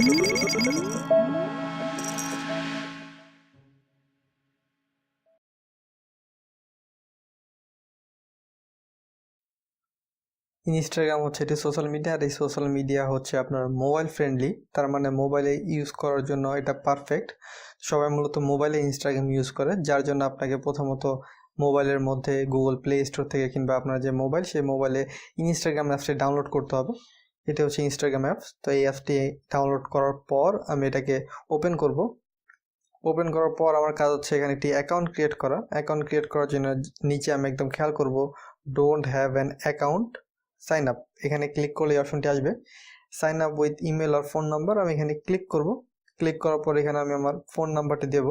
Instagram হচ্ছে এটি social media, আর এই সোশ্যাল মিডিয়া হচ্ছে আপনার মোবাইল ফ্রেন্ডলি, তার মানে মোবাইলে ইউজ করার জন্য এটা পারফেক্ট। সবাই মূলত মোবাইলে ইনস্টাগ্রাম ইউজ করে, যার জন্য আপনাকে প্রথমত মোবাইলের মধ্যে গুগল প্লে স্টোর থেকে কিংবা আপনার যে মোবাইল, সেই মোবাইলে ইনস্টাগ্রাম অ্যাপসটি ডাউনলোড করতে হবে। এটা হচ্ছে ইনস্টাগ্রাম অ্যাপস। তো এই অ্যাপসটি ডাউনলোড করার পর আমি এটাকে ওপেন করব। ওপেন করার পর আমার কাজ হচ্ছে এখানে একটি অ্যাকাউন্ট ক্রিয়েট করা। অ্যাকাউন্ট ক্রিয়েট করার জন্য নিচে আমি একদম খেয়াল করব don't have an account, sign up. এখানে ক্লিক করলে এই অপশনটি আসবে, সাইন আপ উইথ ইমেল আর ফোন নাম্বার। আমি এখানে ক্লিক করব। ক্লিক করার পর এখানে আমি আমার ফোন নাম্বারটি দেব।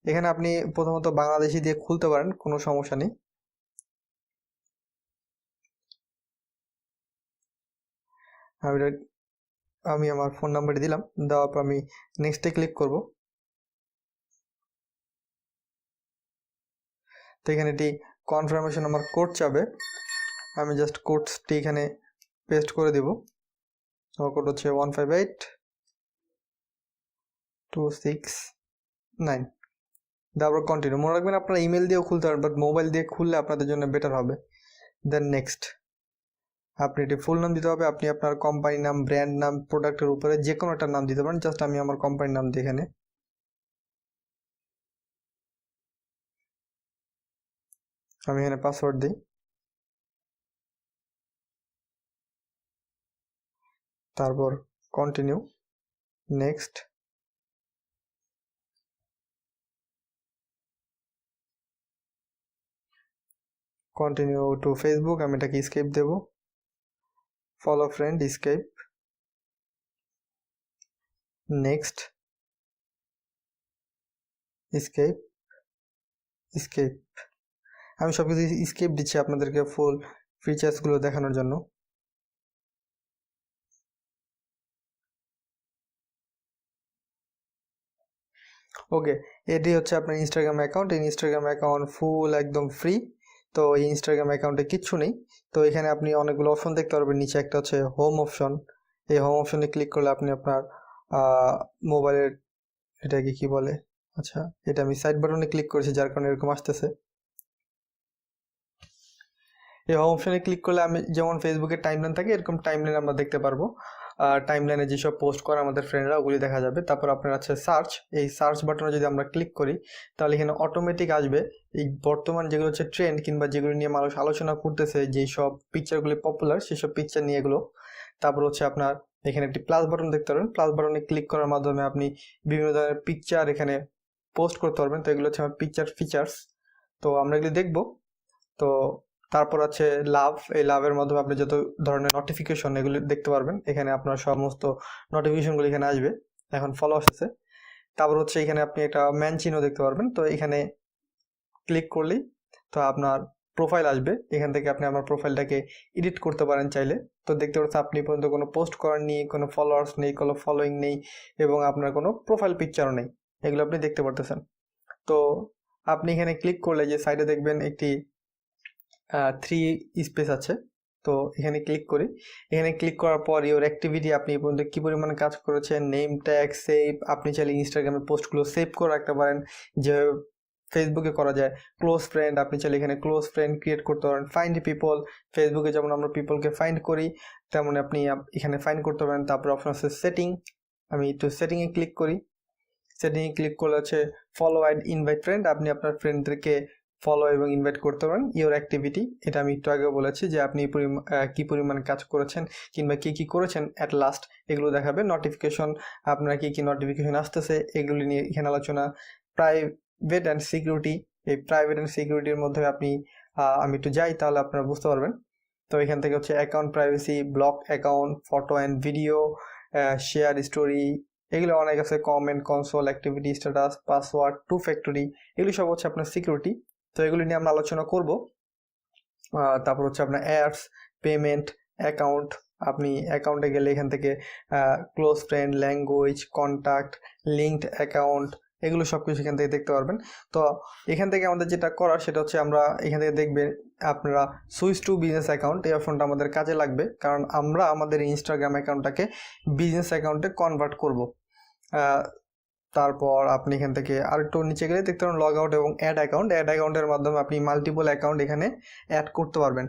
এখানে আপনি প্রথমত বাংলাদেশি দিয়ে খুলতে পারেন, কোনো সমস্যা নেই। আমি আমার ফোন নাম্বারটি দিলাম, দেওয়ার পর আমি নেক্সটে ক্লিক করব। তো এখানে এটি কনফার্মেশন আমার কোড চাবে, আমি জাস্ট কোডটি এখানে পেস্ট করে দেব। আমার কোড হচ্ছে 158269। তারপর কন্টিনিউ। মনে রাখবেন আপনারা ইমেল দিয়েও খুলতে পারেন, বাট মোবাইল দিয়ে খুললে আপনাদের জন্য বেটার হবে। দেন নেক্সট, আপনি এটি ফুল নাম দিতে হবে। আপনি আপনার কোম্পানি নাম, ব্র্যান্ড নাম, প্রোডাক্টের উপরে যে কোনো একটা নাম দিতে পারেন। জাস্ট আমি আমার কোম্পানির নাম দিই এখানে। আমি এখানে পাসওয়ার্ড দিই, তারপর continue, next, continue to Facebook. আমি এটাকে স্কেপ দেব, follow friend, skip, next, skip, skip. আমি সব কিছু স্কেপ দিচ্ছি আপনাদেরকে ফুল ফিচার্সগুলো দেখানোর জন্য। ওকে, এটি হচ্ছে আপনার ইনস্টাগ্রাম অ্যাকাউন্ট। এই ইনস্টাগ্রাম অ্যাকাউন্ট ফুল একদম ফ্রি। তো এই ইনস্টাগ্রাম অ্যাকাউন্টে কিচ্ছু নেই। তো এখানে আপনি অনেকগুলো অপশন দেখতে পারবেন। নিচে একটা হচ্ছে হোম অপশন। এই হোম অপশনে ক্লিক করলে আপনি আপনার মোবাইলের, এটাকে কি বলে, আচ্ছা এটা আমি সাইড বাটনে ক্লিক করেছি যার কারণে এরকম আসতেছে। এই হোম অপশনে ক্লিক করলে আমি যেমন ফেসবুকের টাইমলাইন থাকে, এরকম টাইমলাইন আমরা দেখতে পারবো। টাইমলাইনে যেসব পোস্ট করে আমাদের ফ্রেন্ডরা, ওগুলি দেখা যাবে। তারপর আপনার আছে সার্চ। এই সার্চ বাটনে যদি আমরা ক্লিক করি, তাহলে এখানে অটোমেটিক আসবে এই বর্তমান যেগুলো হচ্ছে ট্রেন্ড কিংবা যেগুলো নিয়ে মানুষ আলোচনা করতেছে, যেই সব পিকচারগুলি পপুলার, সেসব পিকচার নিয়ে এগুলো। তারপর হচ্ছে আপনার এখানে একটি প্লাস বাটন দেখতে পারবেন। প্লাস বাটনে ক্লিক করার মাধ্যমে আপনি বিভিন্ন ধরনের পিকচার এখানে পোস্ট করতে পারবেন। তো এগুলো হচ্ছে আমার পিকচার ফিচার্স। তো আমরা এগুলি দেখবো। তো তারপর আছে লাভ। এই লাভের মাধ্যমে আপনি যত ধরনের নোটিফিকেশন এগুলি দেখতে পারবেন। এখানে আপনার সমস্ত নোটিফিকেশনগুলো এখানে আসবে। এখন ফলো আসছে। তারপর হচ্ছে এখানে আপনি একটা ম্যান চিহ্ন দেখতে পারবেন। তো এখানে ক্লিক করলেই তো আপনার প্রোফাইল আসবে। এখান থেকে আপনি আমার প্রোফাইলটাকে এডিট করতে পারেন চাইলে। তো দেখতে পাচ্ছেন আপনি পর্যন্ত কোনো পোস্ট করেননি, কোনো ফলোয়ার্স নেই, কোনো ফলোয়িং নেই, এবং আপনার কোনো প্রোফাইল পিকচারও নেই। এগুলো আপনি দেখতে পারতেছেন। তো আপনি এখানে ক্লিক করলে যে সাইডে দেখবেন একটি 3 স্পেস আছে। তো এখানে ক্লিক করি। এখানে ক্লিক করার পর ইওর অ্যাক্টিভিটি, আপনি এই পর্যন্ত কী পরিমাণে কাজ করেছেন, নেম ট্যাগ, সেভ। আপনি চাইলে ইনস্টাগ্রামে পোস্টগুলো সেভ করে রাখতে পারেন, যে ফেসবুকে করা যায়। ক্লোজ ফ্রেন্ড, আপনি চাইলে এখানে ক্লোজ ফ্রেন্ড ক্রিয়েট করতে পারেন। ফাইন্ড পিপল, ফেসবুকে যেমন আমরা পিপলকে ফাইন্ড করি, তেমন আপনি এখানে ফাইন্ড করতে পারেন। তারপর অপশন আছে সেটিং। আমি একটু সেটিংয়ে ক্লিক করি। সেটিংয়ে ক্লিক করলে হচ্ছে ফলো অ্যান্ড ইনভাইট ফ্রেন্ড। আপনি আপনার ফ্রেন্ডদেরকে ফলো এবং ইনভাইট করতে পারেন। ইওর অ্যাক্টিভিটি, এটা আমি একটু আগে বলেছি যে আপনি কী পরিমাণ কাজ করেছেন কিংবা কী করেছেন অ্যাট লাস্ট, এগুলো দেখাবে। নোটিফিকেশন, আপনার কী নোটিফিকেশন আসতেছে, এগুলো নিয়ে এখানে আলোচনা। প্রাইভেট অ্যান্ড সিকিউরিটি, এই প্রাইভেট অ্যান্ড সিকিউরিটির মধ্যে আমি একটু যাই, তাহলে আপনারা বুঝতে পারবেন। তো এখান থেকে হচ্ছে account privacy, block account, photo and video, share story, এগুলো অনেক আছে। Comment, console, activity status, password, 2 factory, এগুলি সব হচ্ছে আপনার সিকিউরিটি। তো এগুলি নিয়ে আমরা আলোচনা করব। তারপর হচ্ছে আপনার অ্যাডস, পেমেন্ট, অ্যাকাউন্ট। আপনি অ্যাকাউন্টে গেলে এখান থেকে close friend, language, contact, linked account, এগুলো সব কিছু এখান থেকে দেখতে পারবেন। তো এখান থেকে আমাদের যেটা করার সেটা হচ্ছে আমরা এখান থেকে দেখবেন আপনারা সুইচ টু বিজনেস অ্যাকাউন্ট, এই অপশনটা আমাদের কাজে লাগবে, কারণ আমরা আমাদের ইনস্টাগ্রাম অ্যাকাউন্টটাকে বিজনেস অ্যাকাউন্টে কনভার্ট করব। তারপর আপনি এখান থেকে আরেকটু নিচে গেলে দেখতে পারেন লগ আউট এবং অ্যাড অ্যাকাউন্ট। অ্যাড অ্যাকাউন্টের মাধ্যমে আপনি মাল্টিপল অ্যাকাউন্ট এখানে অ্যাড করতে পারবেন।